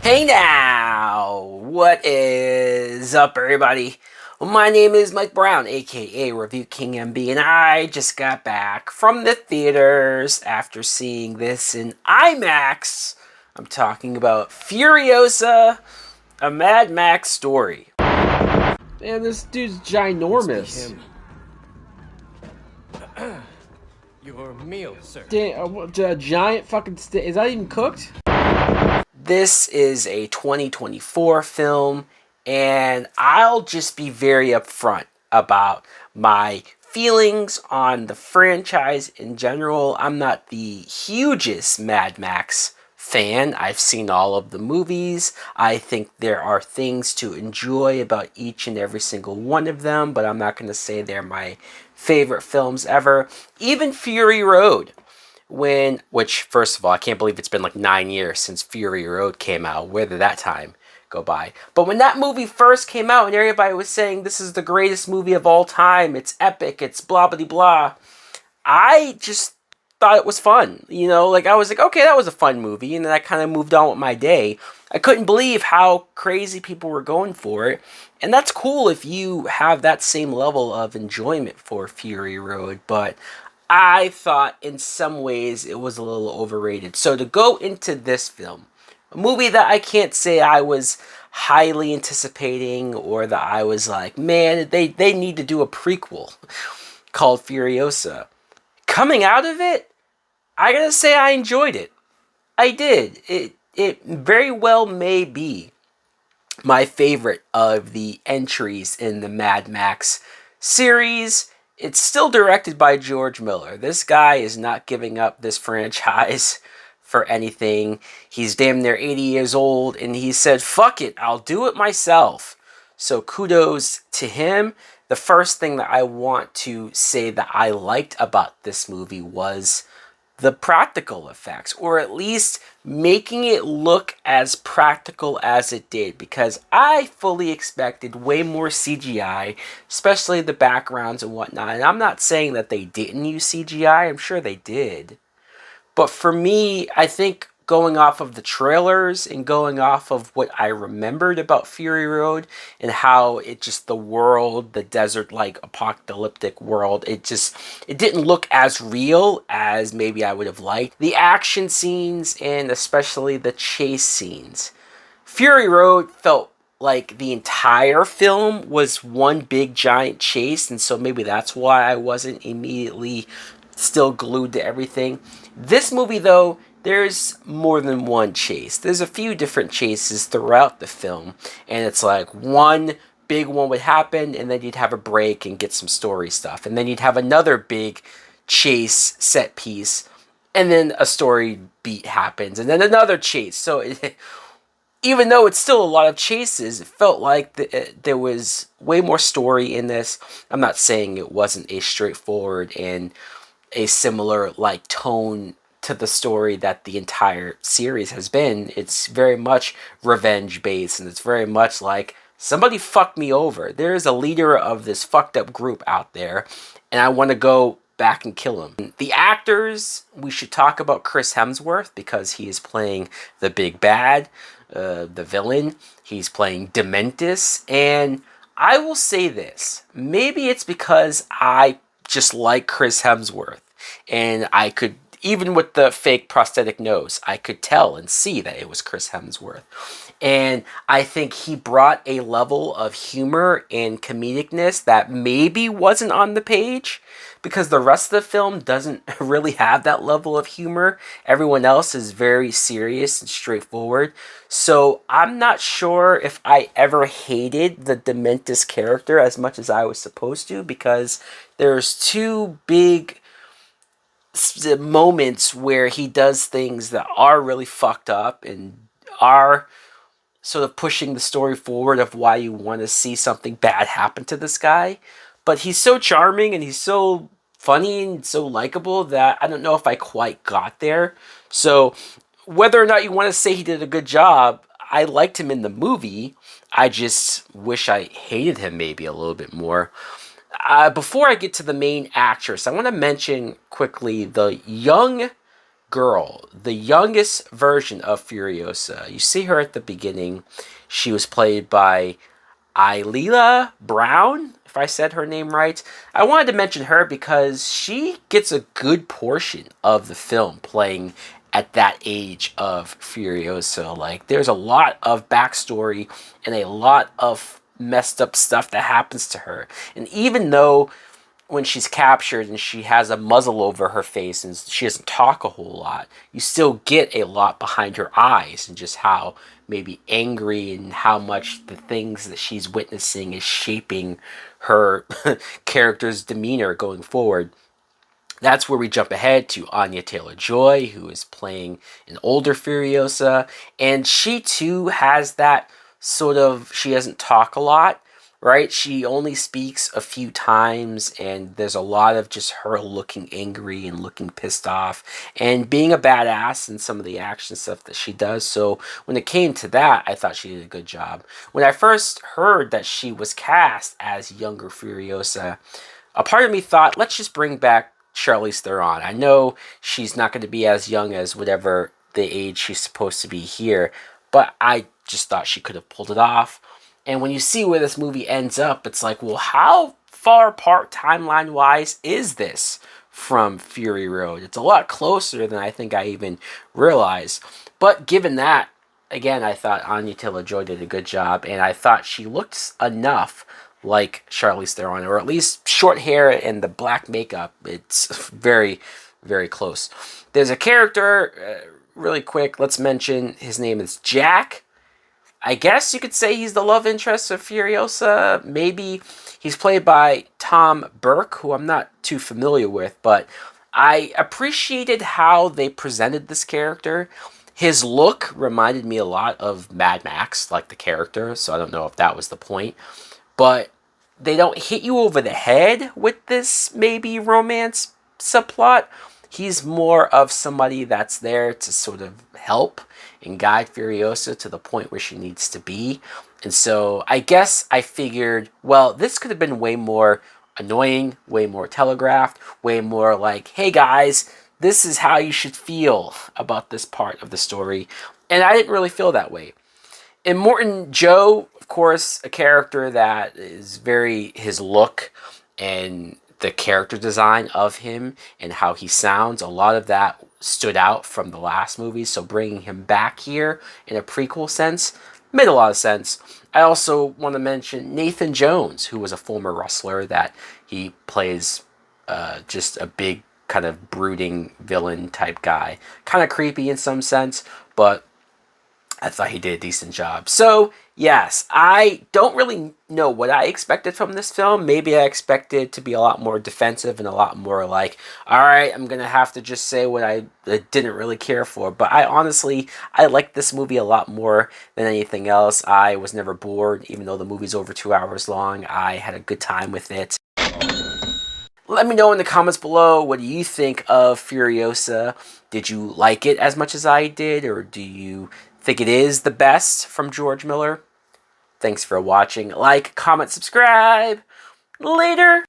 Hey now! What is up, everybody? Well, my name is Mike Brown, aka Review King MB, and I just got back from the theaters after seeing this in IMAX. I'm talking about Furiosa, a Mad Max story. Man, this dude's ginormous. Your meal, sir. A giant fucking steak. Is that even cooked? This is a 2024 film, and I'll just be very upfront about my feelings on the franchise in general. I'm not the hugest Mad Max fan. I've seen all of the movies. I think there are things to enjoy about each and every single one of them, but I'm not going to say they're my favorite films ever. Even Fury Road, which first of all, I can't believe it's been like 9 years since Fury Road came out. Where did that time go by? But when that movie first came out and everybody was saying this is the greatest movie of all time, it's epic, it's blah blah blah, I just thought it was fun. Like I was like, okay, that was a fun movie, and then I kind of moved on with my day. I couldn't believe how crazy people were going for it. And that's cool if you have that same level of enjoyment for Fury Road, but I thought in some ways it was a little overrated. So to go into this film, a movie that I can't say I was highly anticipating or that I was like, man, they need to do a prequel called Furiosa. Coming out of it, I gotta say I enjoyed it. I did. It very well may be my favorite of the entries in the Mad Max series. It's still directed by George Miller. This guy is not giving up this franchise for anything. He's damn near 80 years old, and he said, fuck it, I'll do it myself. So kudos to him. The first thing that I want to say that I liked about this movie was the practical effects, or at least making it look as practical as it did, because I fully expected way more CGI, especially the backgrounds and whatnot. And I'm not saying that they didn't use CGI, I'm sure they did. But for me, I think going off of the trailers and going off of what I remembered about Fury Road and how the world, the desert-like apocalyptic world, it didn't look as real as maybe I would have liked. The action scenes and especially the chase scenes. Fury Road felt like the entire film was one big giant chase, and so maybe that's why I wasn't immediately still glued to everything. This movie, though, there's more than one chase. There's a few different chases throughout the film, and it's like one big one would happen, and then you'd have a break and get some story stuff, and then you'd have another big chase set piece, and then a story beat happens, and then another chase. So even though it's still a lot of chases, it felt like there was way more story in this. I'm not saying it wasn't a straightforward and a similar like tone to the story that the entire series has been. It's very much revenge based, and it's very much like somebody fucked me over. There is a leader of this fucked up group out there, and I want to go back and kill him. The actors, we should talk about Chris Hemsworth because he is playing the big bad, the villain. He's playing Dementis, and I will say this. Maybe it's because I just like Chris Hemsworth, and I could, even with the fake prosthetic nose, I could tell and see that it was Chris Hemsworth. And I think he brought a level of humor and comedicness that maybe wasn't on the page, because the rest of the film doesn't really have that level of humor. Everyone else is very serious and straightforward. So I'm not sure if I ever hated the Dementis character as much as I was supposed to, because there's two big moments where he does things that are really fucked up and are sort of pushing the story forward of why you want to see something bad happen to this guy. But he's so charming and he's so funny and so likable that I don't know if I quite got there. So whether or not you want to say he did a good job, I liked him in the movie. I just wish I hated him maybe a little bit more. Before I get to the main actress, I want to mention quickly the young girl, the youngest version of Furiosa. You see her at the beginning. She was played by Ilila Brown, if I said her name right. I wanted to mention her because she gets a good portion of the film playing at that age of Furiosa. Like, there's a lot of backstory and a lot of messed up stuff that happens to her. And even though when she's captured and she has a muzzle over her face and she doesn't talk a whole lot, you still get a lot behind her eyes and just how maybe angry and how much the things that she's witnessing is shaping her character's demeanor going forward. That's where we jump ahead to Anya Taylor-Joy, who is playing an older Furiosa, and she too has that sort of, she doesn't talk a lot, right? She only speaks a few times, and there's a lot of just her looking angry and looking pissed off and being a badass in some of the action stuff that she does. So when it came to that, I thought she did a good job. When I first heard that she was cast as younger Furiosa, a part of me thought, let's just bring back Charlize Theron. I know she's not going to be as young as whatever the age she's supposed to be here, but I just thought she could have pulled it off. And when you see where this movie ends up, it's like, well, how far apart timeline-wise is this from Fury Road? It's a lot closer than I think I even realized. But given that, again, I thought Anya Taylor-Joy did a good job, and I thought she looked enough like Charlize Theron, or at least short hair and the black makeup. It's very, very close. There's a character, really quick, let's mention his name is Jack. I guess you could say he's the love interest of Furiosa. Maybe he's played by Tom Burke, who I'm not too familiar with, but I appreciated how they presented this character. His look reminded me a lot of Mad Max, like the character, so I don't know if that was the point. But they don't hit you over the head with this maybe romance subplot. He's more of somebody that's there to sort of help and guide Furiosa to the point where she needs to be. And so I guess I figured, well, this could have been way more annoying, way more telegraphed, way more like, hey guys, this is how you should feel about this part of the story. And I didn't really feel that way. Immortan Joe, of course, a character that is very, his look and the character design of him and how he sounds, a lot of that stood out from the last movie. So bringing him back here in a prequel sense made a lot of sense. I also want to mention Nathan Jones, who was a former wrestler, that he plays just a big kind of brooding villain type guy. Kind of creepy in some sense, but I thought he did a decent job. So, yes, I don't really know what I expected from this film. Maybe I expected to be a lot more defensive and a lot more like, all right, I'm going to have to just say what I didn't really care for. But I liked this movie a lot more than anything else. I was never bored, even though the movie's over 2 hours long. I had a good time with it. Let me know in the comments below, what do you think of Furiosa? Did you like it as much as I did, or do you think it is the best from George Miller? Thanks for watching. Like, comment, subscribe. Later.